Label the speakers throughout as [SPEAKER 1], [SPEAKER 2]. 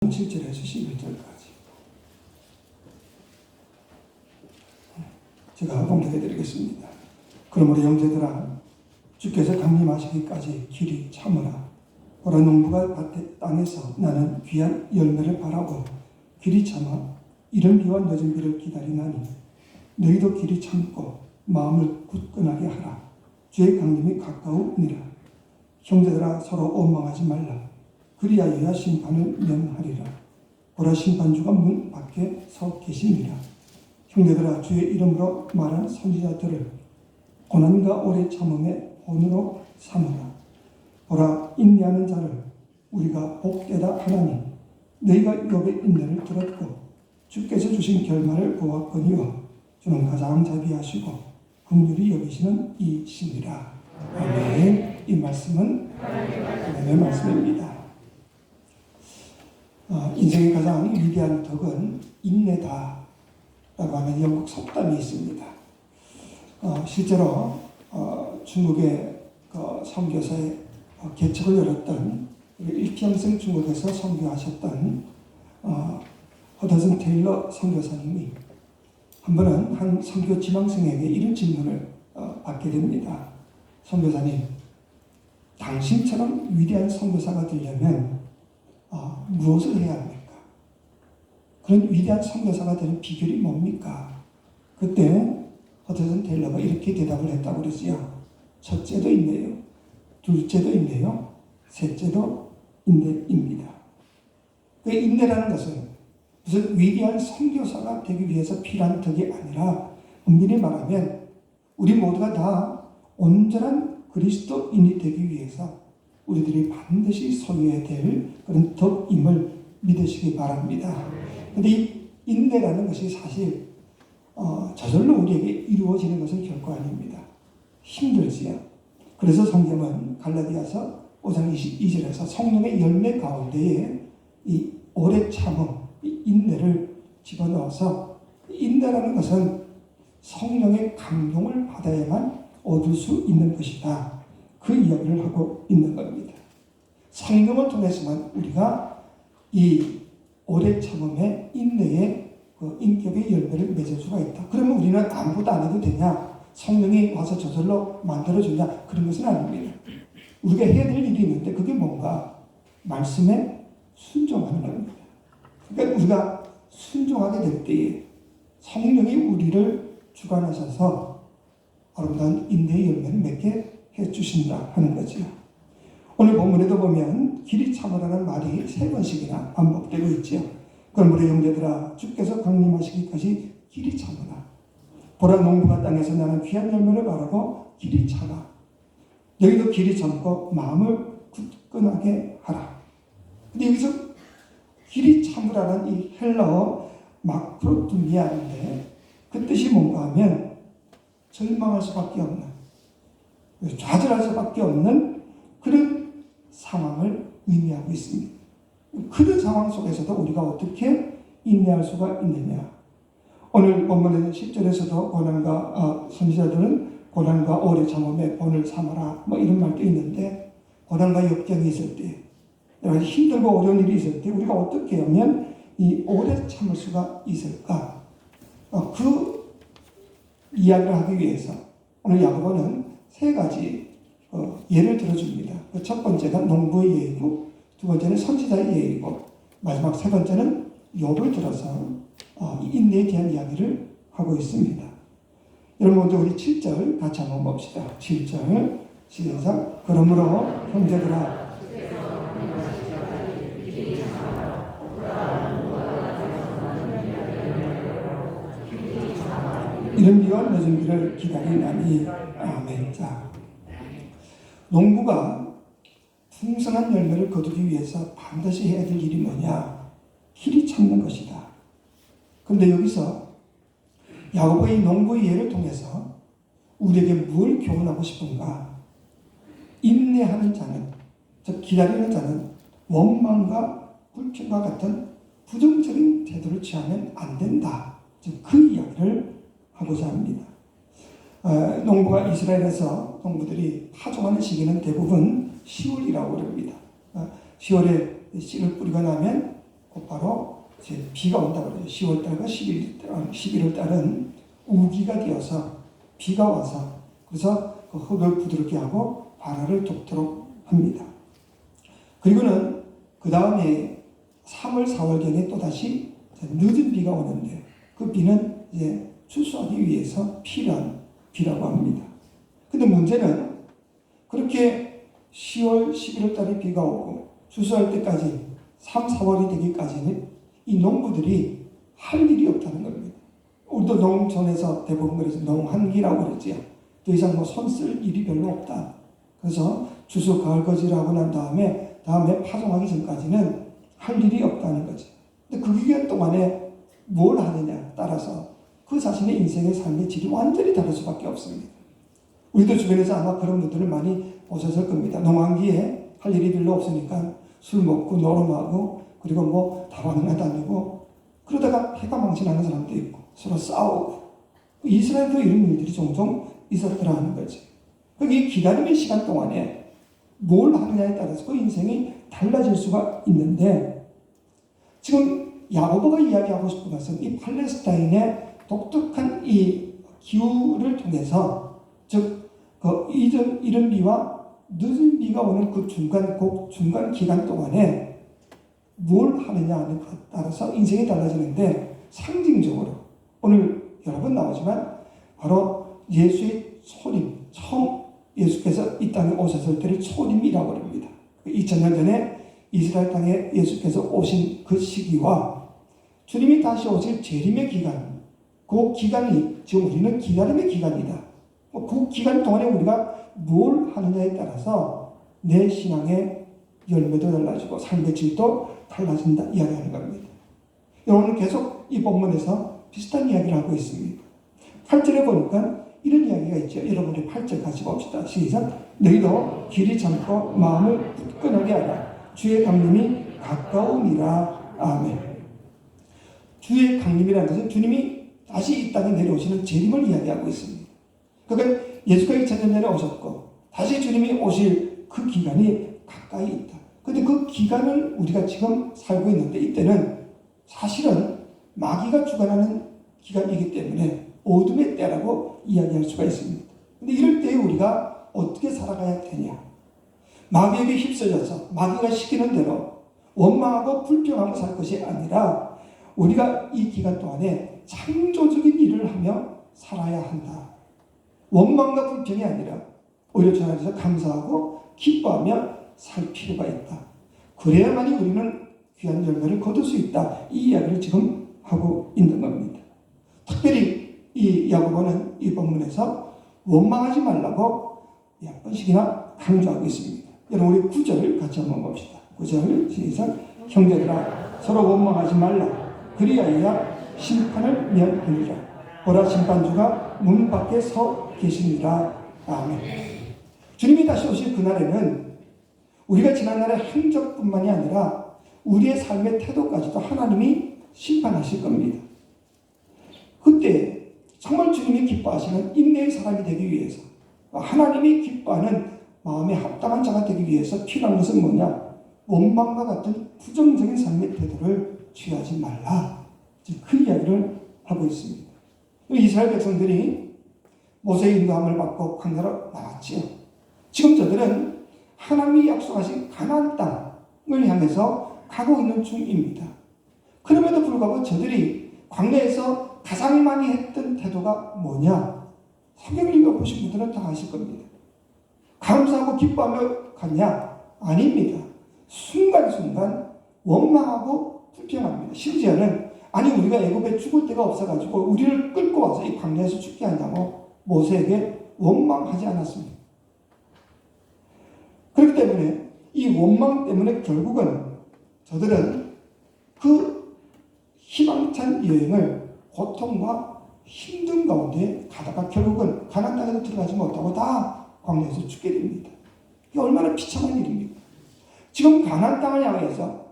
[SPEAKER 1] 7절에서 11절까지 제가 봉독해 드리겠습니다. 그러므로 형제들아, 주께서 강림하시기까지 길이 참으라. 보라, 농부가 밭의 땅에서 나는 귀한 열매를 바라고 길이 참아 이른 비와 늦은 비를 기다리나니 너희도 길이 참고 마음을 굳건하게 하라. 주의 강림이 가까우니라. 형제들아, 서로 원망하지 말라. 그리하여야 심판을 면하리라. 보라, 심판주가 문 밖에 서 계시니라. 형제들아, 주의 이름으로 말한 선지자들을 고난과 오래 참음의 본으로 삼으라. 보라, 인내하는 자를 우리가 복되다 하나니 너희가 욥의 인내를 들었고 주께서 주신 결말을 보았거니와 주는 가장 자비하시고 긍휼히 여기시는 이시니라. 아멘. 이 말씀은 하나님의 말씀입니다. 인생의 가장 위대한 덕은 인내다 라고 하는 영국 속담이 있습니다. 실제로 중국의 선교사의 개척을 열었던 일평생 중국에서 선교하셨던 허더슨 테일러 선교사님이 한 번은 한 선교 지망생에게 이런 질문을 받게 됩니다. 선교사님, 당신처럼 위대한 선교사가 되려면 무엇을 해야 합니까? 그런 위대한 선교사가 되는 비결이 뭡니까? 그때 허더슨 테일러가 이렇게 대답을 했다고 그러지요. 첫째도 인내요, 둘째도 인내요, 셋째도 인내입니다. 그 인내라는 것은 무슨 위대한 선교사가 되기 위해서 필요한 덕이 아니라 엄밀히 말하면 우리 모두가 다 온전한 그리스도인이 되기 위해서 우리들이 반드시 소유해야 될 그런 덕임을 믿으시기 바랍니다. 그런데 이 인내라는 것이 사실 저절로 우리에게 이루어지는 것은 결코 아닙니다. 힘들지요. 그래서 성경은 갈라디아서 5장 22절에서 성령의 열매 가운데에 이 오래 참음, 이 인내를 집어넣어서, 인내라는 것은 성령의 감동을 받아야만 얻을 수 있는 것이다, 그 이야기를 하고 있는 겁니다. 성경을 통해서만 우리가 이 오래 참음의 인내의 그 인격의 열매를 맺을 수가 있다. 그러면 우리는 아무것도 안 해도 되냐? 성령이 와서 저절로 만들어주냐? 그런 것은 아닙니다. 우리가 해야 될 일이 있는데 그게 뭔가? 말씀에 순종하는 겁니다. 그러니까 우리가 순종하게 될 때에 성령이 우리를 주관하셔서 아름다운 인내의 열매를 맺게 해주신다 하는 거죠. 오늘 본문에도 보면 길이 참으라는 말이 3번씩이나 반복되고 있죠. 그러므로 형제들아, 주께서 강림하시기까지 길이 참으라. 보라, 농부가 땅에서 나는 귀한 열매를 바라고 길이 참아 너희도 길이 참고 마음을 굳건하게 하라. 근데 여기서 길이 참으라는 이 헬라어 마크로투미아인데 그 뜻이 뭔가 하면 절망할 수밖에 없는, 좌절할 수밖에 없는 그런 상황을 의미하고 있습니다. 그런 상황 속에서도 우리가 어떻게 인내할 수가 있느냐. 오늘 본문의 10절에서도 고난과 선지자들은 고난과 오래 참음의 본을 삼아라 뭐 이런 말도 있는데, 고난과 역경이 있을 때, 힘들고 어려운 일이 있을 때 우리가 어떻게 하면 이 오래 참을 수가 있을까? 그 이야기를 하기 위해서 오늘 야고보는 3가지 예를 들어줍니다. 첫 번째가 농부의 예이고, 두 번째는 선지자의 예이고, 마지막 3번째는 욥을 들어서 인내에 대한 이야기를 하고 있습니다. 여러분, 먼저 우리 7절 같이 한번 봅시다. 7절 시작. 그러므로 형제들아, 이른 비와 늦은 비를 기다리나니. 아멘. 자, 농부가 풍성한 열매를 거두기 위해서 반드시 해야 될 일이 뭐냐? 길이 참는 것이다. 그런데 여기서 야고보의 농부의 예를 통해서 우리에게 뭘 교훈하고 싶은가? 인내하는 자는, 즉 기다리는 자는 원망과 불평과 같은 부정적인 태도를 취하면 안 된다. 즉 그 이야기를 하고자 합니다. 농부가 이스라엘에서 농부들이 파종하는 시기는 대부분 10월이라고 그럽니다. 10월에 씨를 뿌리고 나면 곧바로 이제 비가 온다고 그래요. 10월달과 11월달은 우기가 되어서 비가 와서 그래서 그 흙을 부드럽게 하고 발화를 돕도록 합니다. 그리고는 그 다음에 3월, 4월경에 또다시 늦은 비가 오는데 그 비는 이제 추수하기 위해서 필요한 비라고 합니다. 근데 문제는 그렇게 10월, 11월 달에 비가 오고 추수할 때까지 3, 4월이 되기까지는 이 농부들이 할 일이 없다는 겁니다. 우리도 농촌에서 대부분 그래서 농한기라고 그러지요. 더 이상 뭐 손 쓸 일이 별로 없다. 그래서 추수 가을 거지라고 난 다음에 파종하기 전까지는 할 일이 없다는 거죠. 근데 그 기간 동안에 뭘 하느냐 따라서 그 자신의 인생의 삶의 질이 완전히 다를 수밖에 없습니다. 우리도 주변에서 아마 그런 분들을 많이 보셨을 겁니다. 농한기에 할 일이 별로 없으니까 술 먹고 노름하고 그리고 뭐 다방이나 다니고 그러다가 해가 망신하는 사람도 있고 서로 싸우고 이스라엘도 이런 일들이 종종 있었더라 하는 거죠. 이 기다림의 시간 동안에 뭘 하느냐에 따라서 그 인생이 달라질 수가 있는데 지금 야고보가 이야기하고 싶은 것은 이 팔레스타인의 독특한 이 기후를 통해서 즉 이른 비와 늦은 비가 오는 그 중간 기간 동안에 뭘 하느냐에 따라서 인생이 달라지는데 상징적으로 오늘 여러 번 나오지만 바로 예수의 초림, 처음 예수께서 이 땅에 오셨을 때를 초림이라고 합니다. 2000년 전에 이스라엘 땅에 예수께서 오신 그 시기와 주님이 다시 오실 재림의 기간, 그 기간이 지금 우리는 기다림의 기간이다. 그 기간 동안에 우리가 뭘 하느냐에 따라서 내 신앙의 열매도 달라지고 삶의 질도 달라진다 이야기하는 겁니다. 여러분은 계속 이 본문에서 비슷한 이야기를 하고 있습니다. 8절에 보니까 이런 이야기가 있죠. 여러분이 8절 같이 봅시다. 시작. 너희도 길이 젊고 마음을 굳건하게 하라. 주의 강림이 가까움이라. 아멘. 주의 강림이라는 것은 주님이 다시 이 땅에 내려오시는 재림을 이야기하고 있습니다. 그러니까 예수가 2000년 전에 오셨고 다시 주님이 오실 그 기간이 가까이 있다. 그런데 그 기간을 우리가 지금 살고 있는데 이때는 사실은 마귀가 주관하는 기간이기 때문에 어둠의 때라고 이야기할 수가 있습니다. 그런데 이럴 때 우리가 어떻게 살아가야 되냐? 마귀에게 휩쓸려서 마귀가 시키는 대로 원망하고 불평하며 살 것이 아니라 우리가 이 기간 동안에 창조적인 일을 하며 살아야 한다. 원망과 불평이 아니라 오히려 저 안에서 감사하고 기뻐하며 살 필요가 있다. 그래야만이 우리는 귀한 열매를 거둘 수 있다. 이 이야기를 지금 하고 있는 겁니다. 특별히 이 야고보는 이 본문에서 원망하지 말라고 몇 번씩이나 강조하고 있습니다. 여러분 우리 9절 같이 한번 봅시다. 9절 시작. 형제들아 서로 원망하지 말라. 그리하여야 심판을 면하리라. 보라 심판주가 문 밖에 서 계시니라. 아멘. 주님이 다시 오실 그날에는 우리가 지난날의 행적뿐만이 아니라 우리의 삶의 태도까지도 하나님이 심판하실 겁니다. 그때 정말 주님이 기뻐하시는 인내의 사람이 되기 위해서 하나님이 기뻐하는 마음에 합당한 자가 되기 위해서 필요한 것은 뭐냐? 원망과 같은 부정적인 삶의 태도를 취하지 말라. 그 이야기를 하고 있습니다. 이스라엘 백성들이 모세의 인도함을 받고 광야로 나왔지요. 지금 저들은 하나님이 약속하신 가나안 땅을 향해서 가고 있는 중입니다. 그럼에도 불구하고 저들이 광야에서 가장 많이 했던 태도가 뭐냐? 성경을 읽어보신 분들은 다 아실 겁니다. 감사하고 기뻐하며 갔냐? 아닙니다. 순간순간 원망하고 불평합니다. 심지어는 아니 우리가 애굽에 죽을 데가 없어가지고 우리를 끌고 와서 이 광야에서 죽게 하냐고 모세에게 원망하지 않았습니다. 그렇기 때문에 이 원망 때문에 결국은 저들은 그 희망찬 여행을 고통과 힘든 가운데 가다가 결국은 가나안 땅에도 들어가지 못하고 다 광야에서 죽게 됩니다. 이게 얼마나 비참한 일입니까? 지금 가나안 땅을 향해서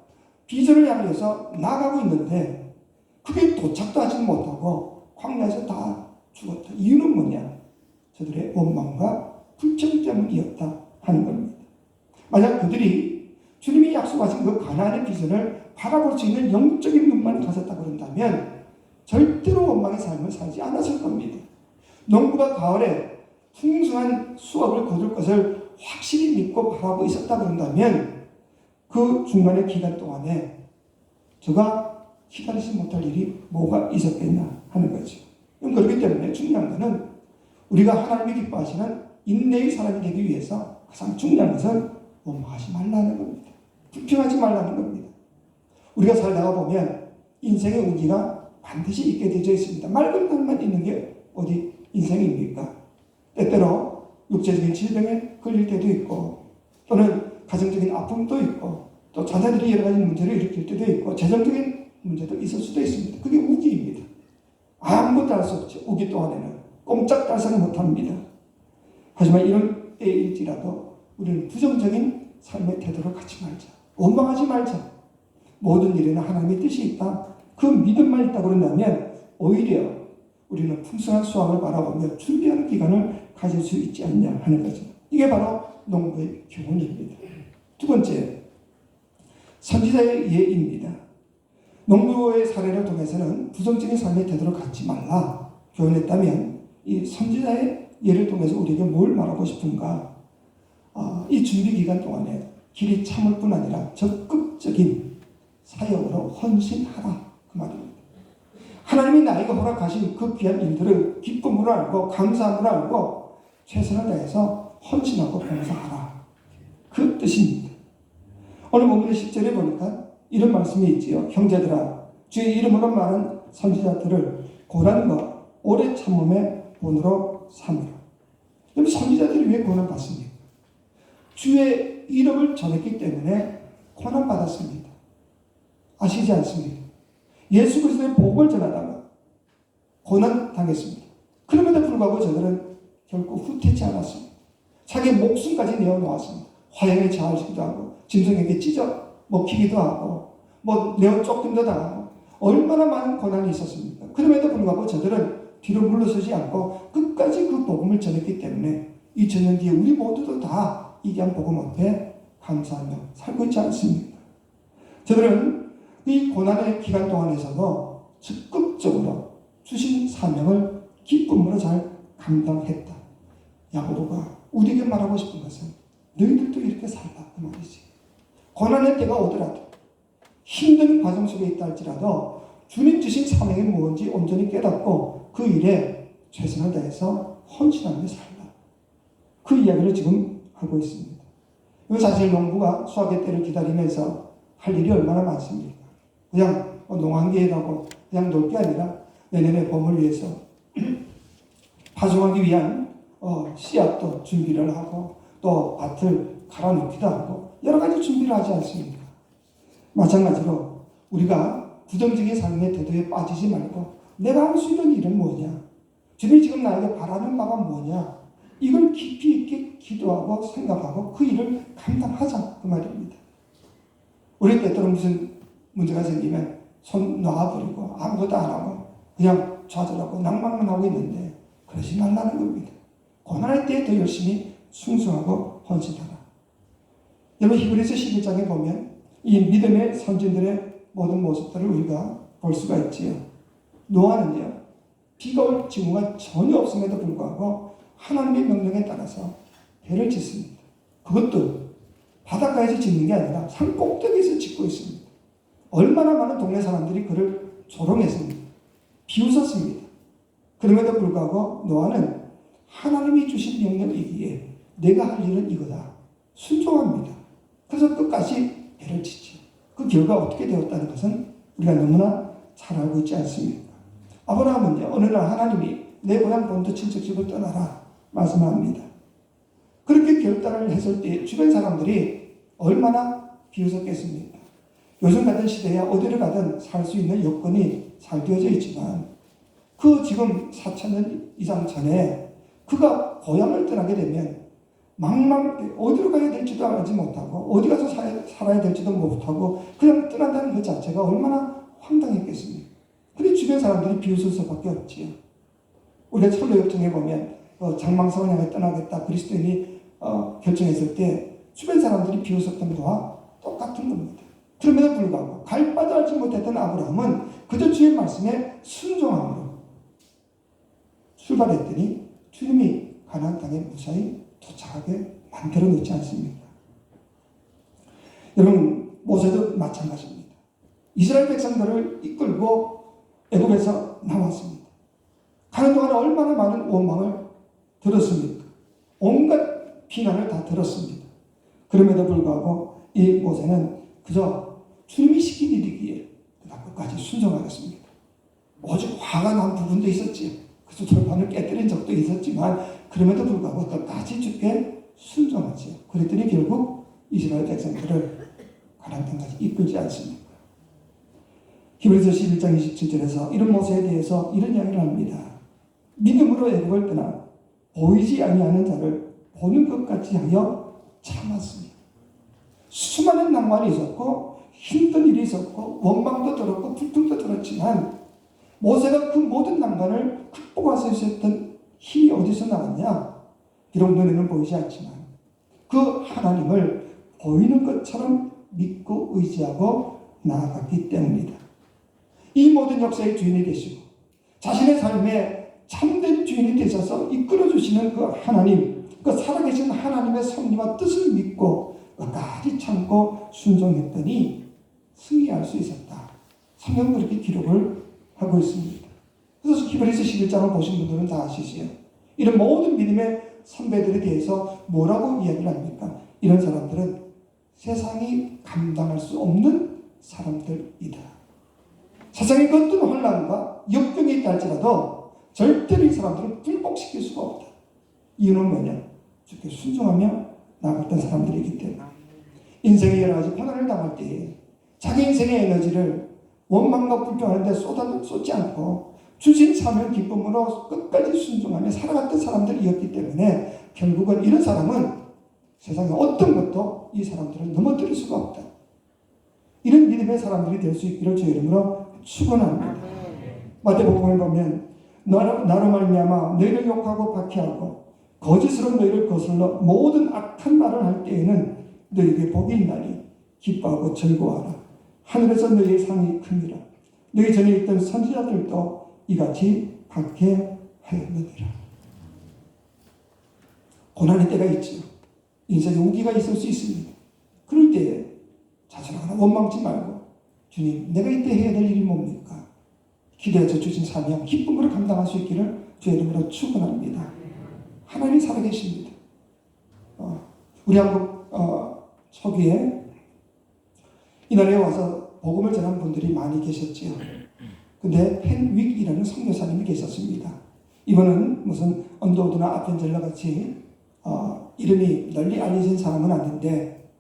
[SPEAKER 1] 비전을 향해서 나가고 있는데 그게 도착도 하지 못하고 광야에서 다 죽었다. 이유는 뭐냐? 저들의 원망과 불평 때문이었다 하는 겁니다. 만약 그들이 주님이 약속하신 그 가나안의 비전을 바라볼 수 있는 영적인 눈만 가졌다 그런다면 절대로 원망의 삶을 살지 않았을 겁니다. 농부가 가을에 풍성한 수확을 거둘 것을 확실히 믿고 바라보고 있었다 그런다면 그 중간의 기간 동안에 저가 기다리지 못할 일이 뭐가 있었겠냐 하는 거죠. 그렇기 때문에 중요한 것은 우리가 하나님이 기뻐하시는 인내의 사람이 되기 위해서 가장 중요한 것은 원망하지 말라는 겁니다. 불평하지 말라는 겁니다. 우리가 살다가 보면 인생의 운기가 반드시 있게 되어 있습니다. 맑은 땅만 있는 게 어디 인생입니까? 때때로 육체적인 질병에 걸릴 때도 있고 또는 가정적인 아픔도 있고 또 자녀들이 여러 가지 문제를 일으킬 때도 있고 재정적인 문제도 있을 수도 있습니다. 그게 우기입니다. 아무것도 할 수 없죠. 우기 동안에는 꼼짝달싹 못합니다. 하지만 이런 때일지라도 우리는 부정적인 삶의 태도를 갖지 말자. 원망하지 말자. 모든 일에는 하나님의 뜻이 있다. 그 믿음만 있다 그런다면 오히려 우리는 풍성한 수확을 바라보며 준비하는 기간을 가질 수 있지 않냐 하는 거죠. 이게 바로 농부의 교훈입니다. 두 번째, 선지자의 예입니다. 농부의 사례를 통해서는 부정적인 삶의 태도를 갖지 말라 교훈했다면 이 선지자의 예를 통해서 우리에게 뭘 말하고 싶은가? 이 준비 기간 동안에 길이 참을 뿐 아니라 적극적인 사역으로 헌신하라 그 말입니다. 하나님이 나에게 허락하신 그 귀한 일들을 기쁨으로 알고 감사함으로 알고 최선을 다해서 헌신하고 봉사하라 그 뜻입니다. 오늘 본문의 10절에 보니까 이런 말씀이 있지요. 형제들아 주의 이름으로 말한 선지자들을 고난과 오래 참음의 본으로 삼으라. 여러분 선지자들이 왜 고난 받습니까? 주의 이름을 전했기 때문에 고난 받았습니다. 아시지 않습니까? 예수 그리스도의 복음을 전하다가 고난 당했습니다. 그럼에도 불구하고 저들은 결코 후퇴치 않았습니다. 자기 목숨까지 내어놓았습니다. 화형에 자하시기도 하고 짐승에게 찢어 먹히기도 하고 내어 쫓김도 당하고 얼마나 많은 고난이 있었습니까? 그럼에도 불구하고 저들은 뒤로 물러서지 않고 끝까지 그 복음을 전했기 때문에 2000년 뒤에 우리 모두도 다 이 귀한 복음 앞에 감사하며 살고 있지 않습니까? 저들은 이 고난의 기간 동안에서도 적극적으로 주신 사명을 기쁨으로 잘 감당했다. 야고보가 우리에게 말하고 싶은 것은 너희들도 이렇게 살라 그 말이지. 고난의 때가 오더라도 힘든 과정 속에 있다 할지라도 주님 주신 사명이 무엇인지 온전히 깨닫고 그 일에 최선을 다해서 헌신하며 살라. 그 이야기를 지금 하고 있습니다. 사실 농부가 수확의 때를 기다리면서 할 일이 얼마나 많습니까? 그냥 농한기에 가고 그냥 놀 게 아니라 내년의 봄을 위해서 파종하기 위한 씨앗도 준비를 하고 또 밭을 갈아놓기도 하고 여러 가지 준비를 하지 않습니까? 마찬가지로 우리가 부정적인 삶의 태도에 빠지지 말고 내가 할 수 있는 일은 뭐냐? 주님이 지금 나에게 바라는 바가 뭐냐? 이걸 깊이 있게 기도하고 생각하고 그 일을 감당하자 그 말입니다. 우리 때때로 무슨 문제가 생기면 손 놔버리고 아무것도 안 하고 그냥 좌절하고 낭만만 하고 있는데 그러지 말라는 겁니다. 고난할 때 더 열심히 충성하고 헌신하라. 여러분 히브리서 11장에 보면 이 믿음의 선진들의 모든 모습들을 우리가 볼 수가 있지요. 노아는요 비가 올 징후가 전혀 없음에도 불구하고 하나님의 명령에 따라서 배를 짓습니다. 그것도 바닷가에서 짓는 게 아니라 산 꼭대기에서 짓고 있습니다. 얼마나 많은 동네 사람들이 그를 조롱했습니다. 비웃었습니다. 그럼에도 불구하고 노아는 하나님이 주신 명령이기에 내가 할 일은 이거다. 순종합니다. 그래서 끝까지 배를 짓죠. 그 결과 어떻게 되었다는 것은 우리가 너무나 잘 알고 있지 않습니까? 아브라함은요 어느 날 하나님이 내 고향 본토 친척집을 떠나라 말씀합니다. 그렇게 결단을 했을 때 주변 사람들이 얼마나 비웃었겠습니까? 요즘 같은 시대에 어디를 가든 살 수 있는 여건이 잘 되어져 있지만 그 지금 4,000년 이상 전에 그가 고향을 떠나게 되면 어디로 가야 될지도 알지 못하고 어디 가서 살아야 될지도 못하고 그냥 떠난다는 것 자체가 얼마나 황당했겠습니까? 근데 주변 사람들이 비웃을 수밖에 없지요. 우리가 철로역정에 보면 장망성을 향해 떠나겠다 그리스도인이 결정했을 때 주변 사람들이 비웃었던 거와 똑같은 겁니다. 그럼에도 불구하고 갈 바도 알지 못했던 아브라함은 그저 주의 말씀에 순종함으로 출발했더니 주님이 가나안 땅에 무사히 도착하게 만들어 놓지 않습니까? 여러분, 모세도 마찬가지입니다. 이스라엘 백성들을 이끌고 애굽에서 나왔습니다. 가는 동안에 얼마나 많은 원망을 들었습니까? 온갖 비난을 다 들었습니다. 그럼에도 불구하고 이 모세는 그저 주님이 시키기에 끝까지 순종하였습니다. 오직 화가 난 부분도 있었지. 그래서 돌판을 깨뜨린 적도 있었지만 그럼에도 불구하고 끝까지 주께 순종하지요. 그랬더니 결국 이스라엘 백성들을 가나안 땅까지 이끌지 않습니다. 히브리서 11장 27절에서 이런 모세에 대해서 이런 이야기를 합니다. 믿음으로 애굽을 떠나 보이지 아니하는 자를 보는 것 같이 하여 참았습니다. 수많은 낭만이 있었고 힘든 일이 있었고 원망도 들었고 불평도 들었지만 모세가 그 모든 난관을 극복할 수 있었던 힘이 어디서 나왔냐? 비록 눈에는 보이지 않지만 그 하나님을 보이는 것처럼 믿고 의지하고 나아갔기 때문이다. 이 모든 역사의 주인이 되시고 자신의 삶에 참된 주인이 되셔서 이끌어주시는 그 하나님, 그 살아계신 하나님의 섭리와 뜻을 믿고 끝까지 참고 순종했더니 승리할 수 있었다. 성경은 그렇게 기록을 하고 있습니다. 그래서 히브리서 11장을 보신 분들은 다 아시지요. 이런 모든 믿음의 선배들에 대해서 뭐라고 이야기를 합니까? 이런 사람들은 세상이 감당할 수 없는 사람들이다. 세상의 어떤 혼란과 역경이 있다 할지라도 절대로 이 사람들을 불복시킬 수가 없다. 이유는 뭐냐? 주께 순종하며 나갔던 사람들이기 때문에 인생의 여러 가지 고난을 당할 때에 자기 인생의 에너지를 원망과 불평하는 데 쏟지 않고 주신 사명 기쁨으로 끝까지 순종하며 살아갔던 사람들이었기 때문에 결국은 이런 사람은 세상에 어떤 것도 이 사람들은 넘어뜨릴 수가 없다. 이런 믿음의 사람들이 될 수 있기를 주의 이름으로 축원합니다. 마태복음을 보면 나로 말미암아 너희를 욕하고 박해하고 거짓으로 너희를 거슬러 모든 악한 말을 할 때에는 너희에게 복이 있나니 기뻐하고 즐거워하라. 하늘에서 너희의 상이 큽니다. 너희 전에 있던 선지자들도 이같이 박해하였느니라. 고난의 때가 있지요. 인생에 우기가 있을 수 있습니다. 그럴 때에 자신하거나 원망치 말고 주님, 내가 이때 해야 될 일이 뭡니까? 기대해서 주신 사명 기쁨으로 감당할 수 있기를 주의 이름으로 축원합니다. 하나님이 살아계십니다. 우리 한국 초기에 이 나라에 와서 복음을 전한 분들이 많이 계셨지요. 근데 펜윅이라는 선교사님이 계셨습니다. 이분은 무슨 언더우드나 아펜젤러 같이 이름이 널리 알려진 사람은 아닌데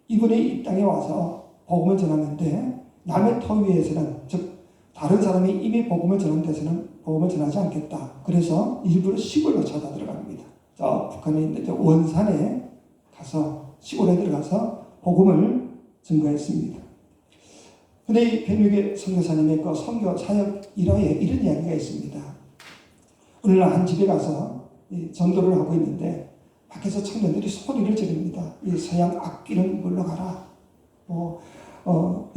[SPEAKER 1] 이분이 이 땅에 와서 복음을 전하는데 남의 터 위에서는, 즉 다른 사람이 이미 복음을 전한 데서는 복음을 전하지 않겠다. 그래서 일부러 시골로 찾아 들어갑니다. 저 북한에 있는 원산에 가서 시골에 들어가서 복음을 증거했습니다. 근데 이 펜윅의 선교사님의 그 선교 사역 일화에 이런 이야기가 있습니다. 어느 날 한 집에 가서 전도를 하고 있는데 밖에서 청년들이 소리를 지릅니다. 이 서양 악기는 물러가라.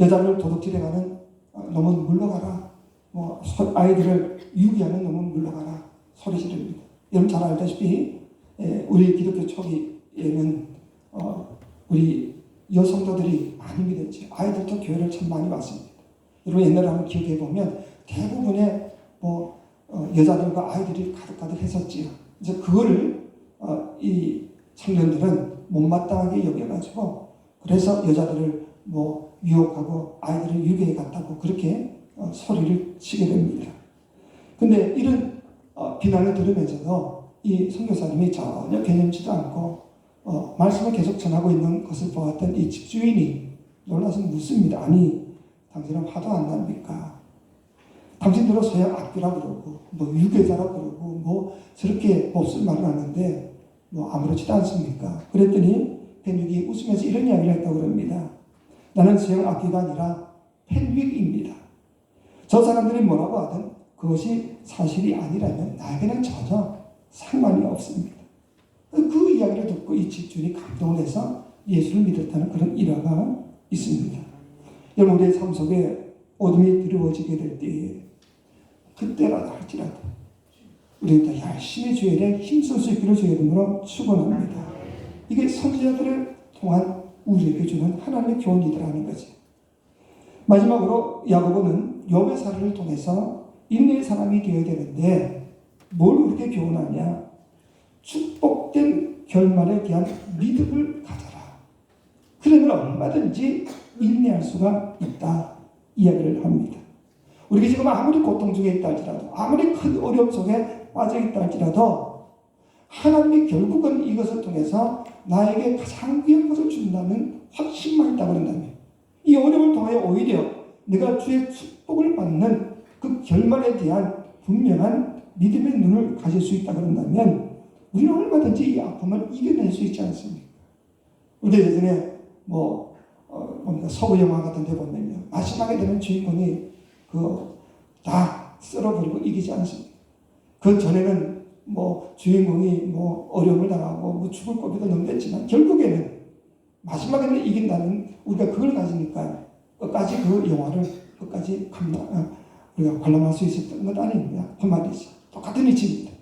[SPEAKER 1] 여자를 도둑질해가는 놈은 물러가라. 아이들을 유기하는 놈은 물러가라. 소리 지릅니다. 여러분 잘 알다시피 우리 기독교 초기에는 우리 여성도들이 많이 믿었죠. 아이들도 교회를 참 많이 왔습니다. 여러분 옛날에 한번 기억해 보면 대부분의 여자들과 아이들이 가득가득 했었지요. 이제 그거를 이 청년들은 못마땅하게 여겨가지고 그래서 여자들을 유혹하고 아이들을 유괴해 갔다고 그렇게 소리를 치게 됩니다. 근데 이런 비난을 들으면서도 이 선교사님이 전혀 개념치도 않고 말씀을 계속 전하고 있는 것을 보았던 이 집주인이 놀라서 묻습니다. 아니 당신은 화도 안 납니까? 당신들은 서양 악귀라 그러고 유괴자라 그러고 저렇게 몹쓸 말을 하는데 아무렇지도 않습니까? 그랬더니 펜윅이 웃으면서 이런 이야기를 했다고 그럽니다. 나는 서양 악귀가 아니라 펜윅입니다. 저 사람들이 뭐라고 하든 그것이 사실이 아니라면 나에게는 전혀 상관이 없습니다. 그 이야기를 듣고 이 집주인이 감동을 해서 예수를 믿었다는 그런 일화가 있습니다. 여러분, 우리의 삶 속에 어둠이 드리워지게 될 때에 그때라도 할지라도 우리는 더 열심히 주의 일에 힘쓸 수 있기를 주의 이름으로 축원합니다. 이게 선지자들을 통한 우리에게 주는 하나님의 교훈이더라는 거지. 마지막으로 야고보는 욥의 사례를 통해서 인내의 사람이 되어야 되는데 뭘 우리에게 교훈하냐? 축복된 결말에 대한 믿음을 가져라. 그러면 얼마든지 인내할 수가 있다. 이야기를 합니다. 우리가 지금 아무리 고통 중에 있다 할지라도, 아무리 큰 어려움 속에 빠져 있다 할지라도 하나님이 결국은 이것을 통해서 나에게 가장 귀한 것을 준다는 확신만 있다 그런다면, 이 어려움을 통해 오히려 내가 주의 축복을 받는 그 결말에 대한 분명한 믿음의 눈을 가질 수 있다 그런다면 우리는 얼마든지 이 아픔을 이겨낼 수 있지 않습니까? 우리 예전에 서부 영화 같은 데 보면요, 마지막에 되는 주인공이 다 쓸어버리고 이기지 않습니다. 그 전에는 주인공이 어려움을 당하고 죽을 고비도 넘겼지만 결국에는 마지막에는 이긴다는, 우리가 그걸 가지니까 끝까지 그 영화를 끝까지 우리가 관람할 수 있었던 것 아닙니다. 그 말이죠. 똑같은 이치입니다.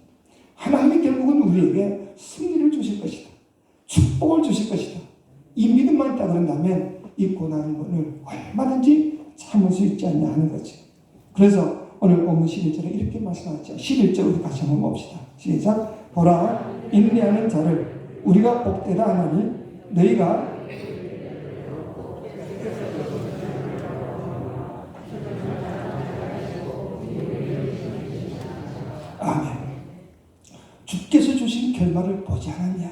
[SPEAKER 1] 하나님이 결국은 우리에게 승리를 주실 것이다. 축복을 주실 것이다. 이 믿음만 있다 그런다면 이 고난을 얼마든지 참을 수 있지 않냐 하는 거지. 그래서 오늘 본문 11절에 이렇게 말씀하죠. 11절 우리 같이 한번 봅시다. 시작. 보라, 인내하는 자를 우리가 복되다 하나니 너희가 아멘. 주께서 주신 결말을 보지 않았냐.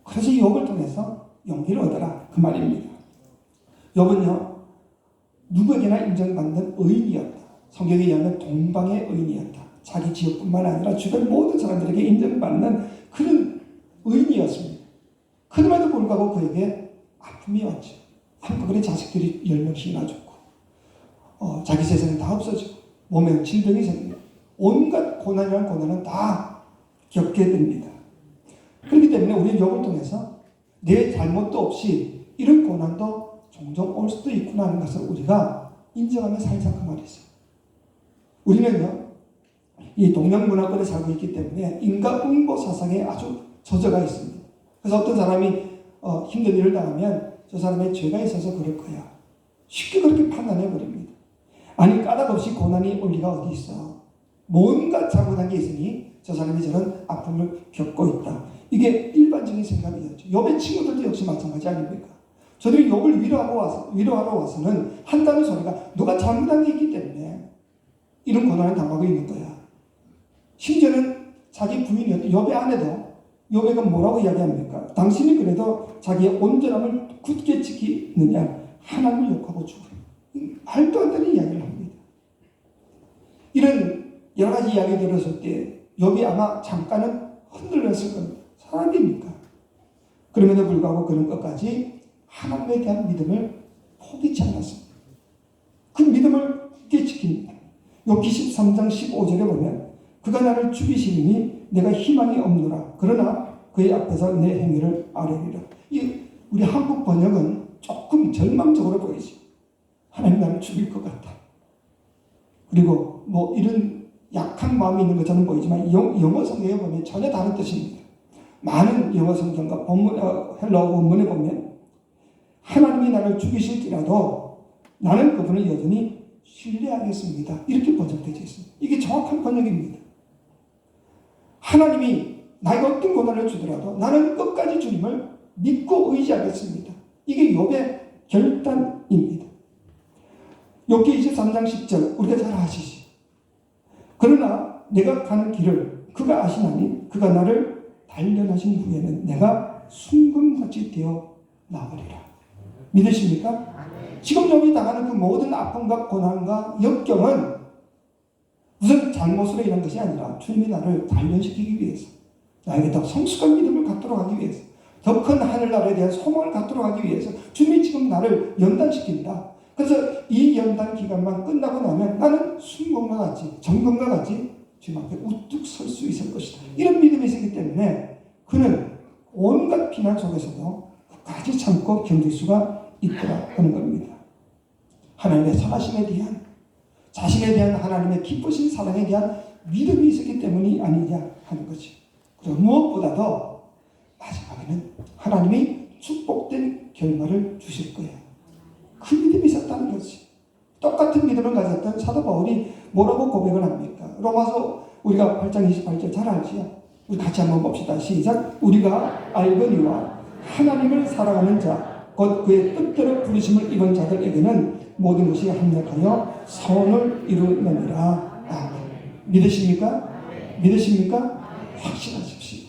[SPEAKER 1] 그래서 욥을 통해서 용기를 얻어라 그 말입니다. 욥은요, 누구에게나 인정받는 의인이었다. 성경에 의하면 동방의 의인이었다. 자기 지역뿐만 아니라 주변 모든 사람들에게 인정받는 그런 의인이었습니다. 그럼에도 불구하고 그에게 아픔이 왔죠. 한꺼번에 자식들이 10명씩이나 죽고 자기 재산이 다 없어지고 몸에 질병이 생기고 온갖 고난이란 고난은 다 겪게 됩니다. 그렇기 때문에 우리 욥을 통해서 내 잘못도 없이 이런 고난도 종종 올 수도 있구나 하는 것을 우리가 인정하며 살자 그 말이죠. 우리는요, 이 동양 문화권에 살고 있기 때문에 인과응보 사상에 아주 젖어가 있습니다. 그래서 어떤 사람이 힘든 일을 당하면 저 사람의 죄가 있어서 그럴 거야. 쉽게 그렇게 판단해 버립니다. 아니, 까닭 없이 고난이 올 리가 어디 있어. 뭔가 잘못한 게 있으니 저 사람이 저런 아픔을 겪고 있다. 이게 일반적인 생각이었죠. 욥의 친구들도 역시 마찬가지 아닙니까? 저들이 욥을 위로하러 와서는 한다는 소리가 누가 잘못한 게 있기 때문에 이런 고난을 당하고 있는 거야. 심지어는 자기 부인이었던 욥의 아내도 욥에게 뭐라고 이야기합니까? 당신이 그래도 자기의 온전함을 굳게 지키느냐 하나님을 욕하고 죽어. 말도 안 되는 이야기를 합니다. 이런 여러 가지 이야기 들었을 때 욥이 아마 잠깐은 흔들렸을 겁니다. 사람입니까? 그럼에도 불구하고 그는 끝까지 하나님에 대한 믿음을 포기치 않았습니다. 그 믿음을 굳게 지킵니다. 욥기 13장 15절에 보면 그가 나를 죽이시리니 내가 희망이 없노라. 그러나 그의 앞에서 내 행위를 아뢰리라. 우리 한국 번역은 조금 절망적으로 보이죠. 하나님 나를 죽일 것 같다. 그리고 이런 약한 마음이 있는 것처럼 보이지만 영어 성경에 보면 전혀 다른 뜻입니다. 많은 영어 성경과 헬라어 본문에 보면 하나님이 나를 죽이실지라도 나는 그분을 여전히 신뢰하겠습니다. 이렇게 번역되어 있습니다. 이게 정확한 번역입니다. 하나님이 나에게 어떤 고난을 주더라도 나는 끝까지 주님을 믿고 의지하겠습니다. 이게 욥의 결단입니다. 욥기 23장 10절 우리가 잘 아시지. 그러나 내가 가는 길을 그가 아시나니 그가 나를 단련하신 후에는 내가 순금같이 되어 나으리라. 믿으십니까? 지금 욥이 당하는 그 모든 아픔과 고난과 역경은 무슨 잘못으로 인한 것이 아니라 주님이 나를 단련시키기 위해서, 나에게 더 성숙한 믿음을 갖도록 하기 위해서, 더 큰 하늘나라에 대한 소망을 갖도록 하기 위해서 주님이 지금 나를 연단시킨다. 그래서 이 연단 기간만 끝나고 나면 나는 순금과 같이, 정금과 같이 주님 앞에 우뚝 설 수 있을 것이다. 이런 믿음이 있기 때문에 그는 온갖 비난 속에서도 끝까지 참고 견딜 수가 있더라 하는 겁니다. 하나님의 선하심에 대한, 자신에 대한 하나님의 기쁘신 사랑에 대한 믿음이 있었기 때문이 아니냐 하는 거지. 그리고 무엇보다도 마지막에는 하나님이 축복된 결말을 주실 거예요. 그 믿음이 있었다는 거지. 똑같은 믿음을 가졌던 사도 바울이 뭐라고 고백을 합니까? 로마서 우리가 8장 28절 잘 알지요? 우리 같이 한번 봅시다. 시작. 우리가 알거니와 하나님을 사랑하는 자, 곧 그의 뜻대로 부르심을 입은 자들에게는 모든 것이 합력하여 선을 이루느니라. 아멘. 믿으십니까? 믿으십니까? 확신하십시오.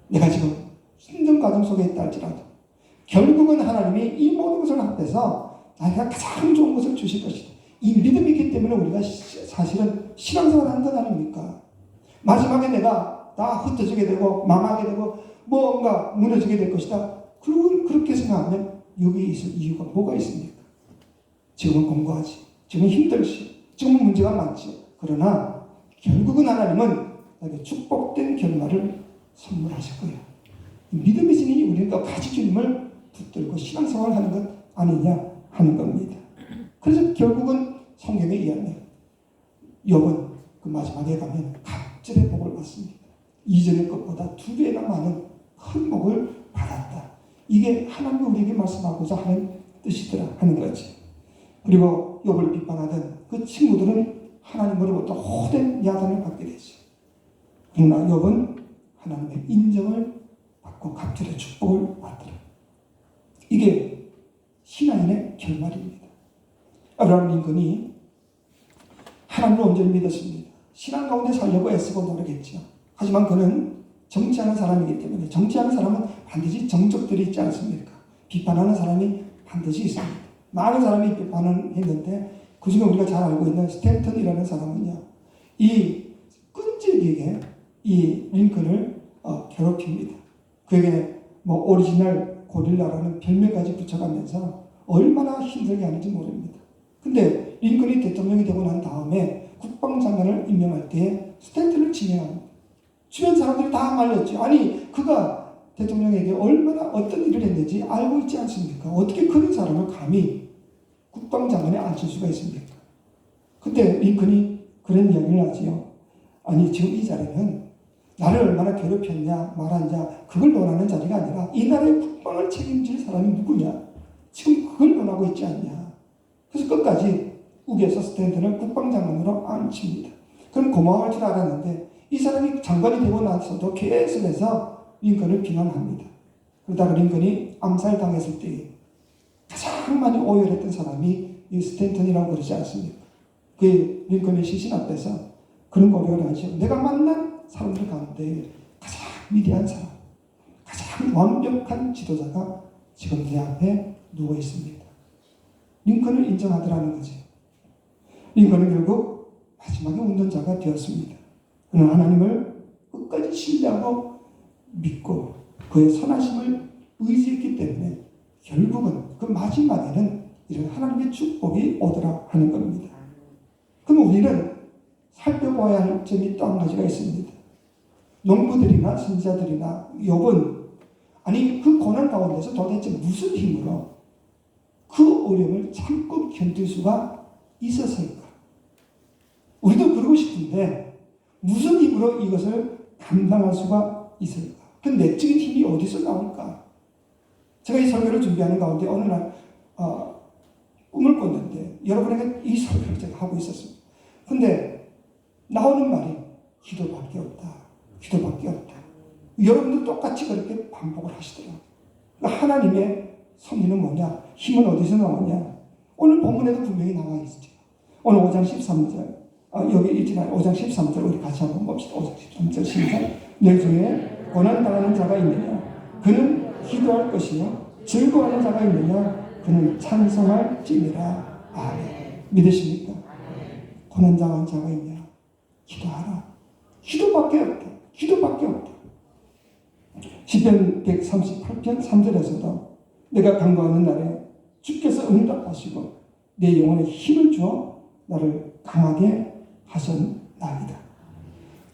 [SPEAKER 1] 내가 지금 힘든 과정 속에 있다 할지라도 결국은 하나님이 이 모든 것을 합해서 나에게 가장 좋은 것을 주실 것이다. 이 믿음이 있기 때문에 우리가 사실은 신앙생활을 하는 것 아닙니까? 마지막에 내가 다 흩어지게 되고 망하게 되고 뭔가 무너지게 될 것이다. 그렇게 생각하면 여기 있을 이유가 뭐가 있습니까? 지금은 공부하지. 지금은 힘들지. 지금은 문제가 많지. 그러나 결국은 하나님은 나에게 축복된 결말을 선물하실 거예요. 믿음이 있으니 우리는 끝까지 주님을 붙들고 신앙생활을 하는 것 아니냐 하는 겁니다. 그래서 결국은 성경에 의하면 욥은 그 마지막에 가면 갑절의 복을 받습니다. 이전의 것보다 2배나 많은 큰 복을 받았다. 이게 하나님이 우리에게 말씀하고자 하는 뜻이더라 하는 거지. 그리고 욥을 비판하던 그 친구들은 하나님으로부터 호된 야단을 받게 되죠. 그러나 욥은 하나님의 인정을 받고 갑절의 축복을 받더라. 이게 신앙인의 결말입니다. 아브라함 링컨이 하나님을 온전히 믿었습니다. 신앙 가운데 살려고 애쓰고 노력했죠. 하지만 그는 정치하는 사람이기 때문에, 정치하는 사람은 반드시 정적들이 있지 않습니까? 비판하는 사람이 반드시 있습니다. 많은 사람이 비판을 했는데 그중에 우리가 잘 알고 있는 스탠턴이라는 사람은요, 이 끈질기게 이 링컨을 괴롭힙니다. 그에게 뭐 오리지널 고릴라라는 별명까지 붙여가면서 얼마나 힘들게 하는지 모릅니다. 근데 링컨이 대통령이 되고 난 다음에 국방장관을 임명할 때 스탠턴을 지명합니다. 주변 사람들이 다 말렸지. 아니 그가 대통령에게 얼마나 어떤 일을 했는지 알고 있지 않습니까? 어떻게 그런 사람을 감히 국방장관에 앉힐 수가 있습니까? 그때 링컨이 그런 이야기를 하지요. 아니 지금 이 자리는 나를 얼마나 괴롭혔냐 말았냐 그걸 논하는 자리가 아니라 이 나라의 국방을 책임질 사람이 누구냐 지금 그걸 논하고 있지 않냐. 그래서 끝까지 우겨서 스탠턴을 국방장관으로 앉힙니다. 그럼 고마워할 줄 알았는데 이 사람이 장관이 되고 나서도 계속해서 링컨을 비난합니다. 그러다가 링컨이 암살당했을 때 가장 많이 오열했던 사람이 이 스탠턴이라고 그러지 않습니까? 그 링컨의 시신 앞에서 그런 고백을 하죠. 내가 만난 사람들 가운데 가장 위대한 사람, 가장 완벽한 지도자가 지금 내 앞에 누워 있습니다. 링컨을 인정하더라는 거죠. 링컨은 결국 마지막에 운전자가 되었습니다. 그는 하나님을 끝까지 신뢰하고 믿고 그의 선하심을 의지했기 때문에 결국은 그 마지막에는 이런 하나님의 축복이 오더라 하는 겁니다. 그럼 우리는 살펴봐야 할 점이 또 한 가지가 있습니다. 농부들이나 선지자들이나 욥은 아니 그 고난 가운데서 도대체 무슨 힘으로 그 어려움을 참고 견딜 수가 있었을까? 우리도 그러고 싶은데 무슨 힘으로 이것을 감당할 수가 있을까? 그 내적인 힘이 어디서 나올까? 제가 이 설교를 준비하는 가운데 어느 날 꿈을 꿨는데 여러분에게 이 설교를 제가 하고 있었습니다. 근데 나오는 말이 기도밖에 없다. 기도밖에 없다. 여러분도 똑같이 그렇게 반복을 하시더라고요. 그러니까 하나님의 섭리는 뭐냐? 힘은 어디서 나오냐? 오늘 본문에도 분명히 나와 있죠. 오늘 5장 13절 여기 있지만 5장 13절 우리 같이 한번 봅시다. 5장 13절 시작. 내 중에 고난당하는 자가 있느냐? 그는 기도할 것이요. 즐거워하는 자가 있느냐? 그는 찬송할지니라. 아멘. 믿으십니까? 고난당하는 자가 있냐? 기도하라. 기도밖에 없다. 기도밖에 없다. 시편 138편 3절에서도 내가 간구하는 날에 주께서 응답하시고 내 영혼에 힘을 주어 나를 강하게 하셨나이다.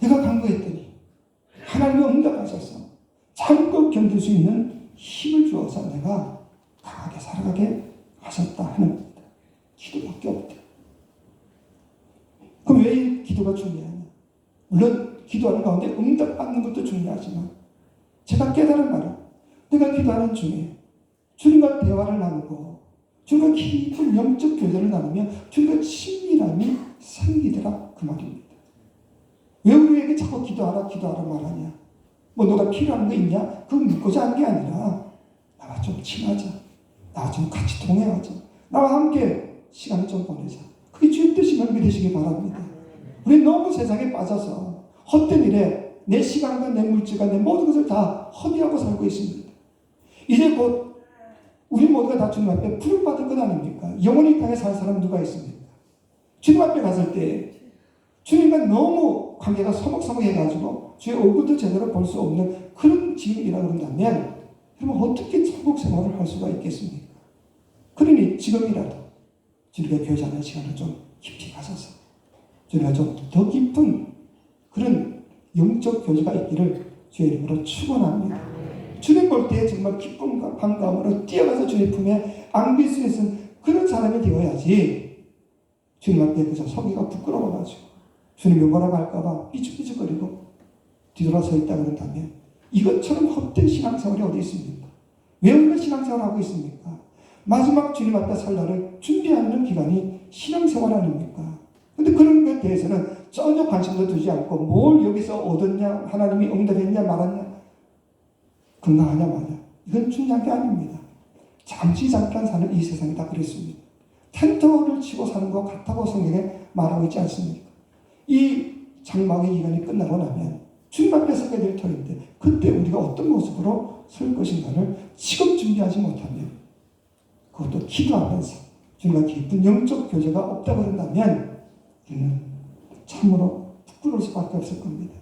[SPEAKER 1] 내가 간구했더니 하나님이 응답하셔서 참고 견딜 수 있는 힘을 주어서 내가 강하게 살아가게 하셨다 하는 겁니다. 기도밖에 없다. 그럼 왜 기도가 중요하냐? 물론 기도하는 가운데 응답받는 것도 중요하지만 제가 깨달은 말은 내가 기도하는 중에 주님과 대화를 나누고 주님과 깊은 영적 교제를 나누면 주님과 친밀함이 생기더라 그 말입니다. 왜 우리에게 자꾸 기도하라 말하냐? 뭐 너가 필요한 거 있냐? 그거 묻고자 한 게 아니라 나와 좀 친하자. 나와 좀 같이 동행하자. 나와 함께 시간을 좀 보내자. 그게 주의 뜻임을 믿으시기 바랍니다. 우리 너무 세상에 빠져서 헛된 일에 내 시간과 내 물질과 내 모든 것을 다 허비하고 살고 있습니다. 이제 곧 우리 모두가 다 주님 앞에 부름받은 것 아닙니까? 영원히 땅에 살 사람 누가 있습니까? 주님 앞에 갔을 때 주님과 너무 관계가 서먹서먹해가지고 주의 얼굴도 제대로 볼 수 없는 그런 지금이라고 한다면 그러면 어떻게 천국 생활을 할 수가 있겠습니까? 그러니 지금이라도 주님과 교제하는 시간을 좀 깊이 가져서 주님과 좀 더 깊은 그런 영적 교제가 있기를 주의 이름으로 축원합니다. 주님 볼 때 정말 기쁨과 반가움으로 뛰어가서 주의 품에 안길 수 있는 그런 사람이 되어야지 주님 앞에 그저 서기가 부끄러워가지고 주님이 뭐라고 할까봐 삐죽삐죽거리고 뒤돌아서 있다 그런다면 이것처럼 헛된 신앙생활이 어디 있습니까? 왜 우리가 신앙생활을 하고 있습니까? 마지막 주님 앞에 살 날을 준비하는 기간이 신앙생활 아닙니까? 근데 그런 것에 대해서는 전혀 관심도 두지 않고 뭘 여기서 얻었냐, 하나님이 응답했냐 말았냐, 건강하냐 마냐, 이건 중요한 게 아닙니다. 잠깐 사는 이 세상이 다 그랬습니다. 텐트를 치고 사는 것 같다고 성경에 말하고 있지 않습니까? 이 장막의 기간이 끝나고 나면 주님 앞에 서게 될 터인데 그때 우리가 어떤 모습으로 설 것인가를 지금 준비하지 못하면 그것도 기도하면서 주님과 깊은 영적 교제가 없다고 한다면 우리는 참으로 부끄러울 수밖에 없을 겁니다.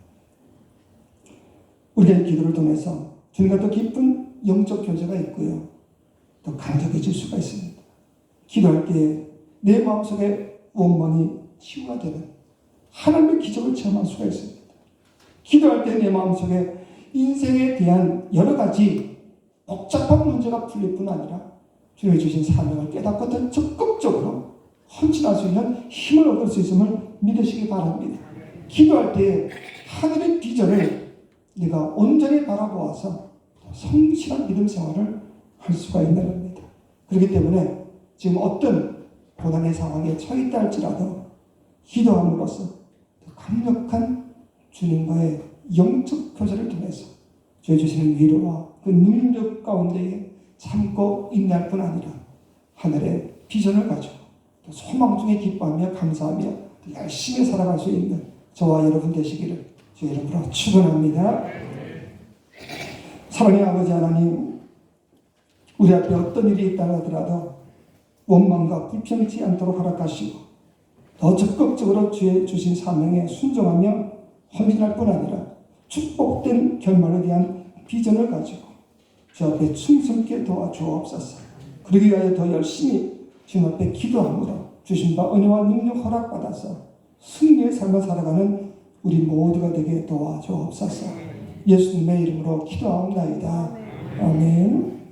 [SPEAKER 1] 우리의 기도를 통해서 주님과 더 깊은 영적 교제가 있고요. 더 강력해질 수가 있습니다. 기도할 때 내 마음속에 원망이 치유가 되는 하나님의 기적을 체험할 수가 있습니다. 기도할 때 내 마음속에 인생에 대한 여러 가지 복잡한 문제가 풀릴 뿐 아니라 주님이 주신 사명을 깨닫고 더 적극적으로 헌신할 수 있는 힘을 얻을 수 있음을 믿으시기 바랍니다. 기도할 때 하늘의 비전을 네가 온전히 바라보아서 성실한 믿음 생활을 할 수가 있는 겁니다. 그렇기 때문에 지금 어떤 고난의 상황에 처했다 할지라도 기도함으로써 더 강력한 주님과의 영적 교제를 통해서 주의 주시는 위로와 그 능력 가운데에 참고 인내할 뿐 아니라 하늘의 비전을 가지고 또 소망 중에 기뻐하며 감사하며 또 열심히 살아갈 수 있는 저와 여러분 되시기를 주의 이름으로 축원합니다. 사랑의 아버지 하나님, 우리 앞에 어떤 일이 있다 하더라도 원망과 불평치 않도록 허락하시고 더 적극적으로 주의 주신 사명에 순종하며 헌신할 뿐 아니라 축복된 결말에 대한 비전을 가지고 주 앞에 충성케 도와주옵소서. 그러기 위하여 더 열심히 주님 앞에 기도함으로 주신 바 은혜와 능력 허락받아서 승리의 삶을 살아가는 우리 모두가 되게 도와주옵소서. 예수님의 이름으로 기도하옵나이다. 아멘.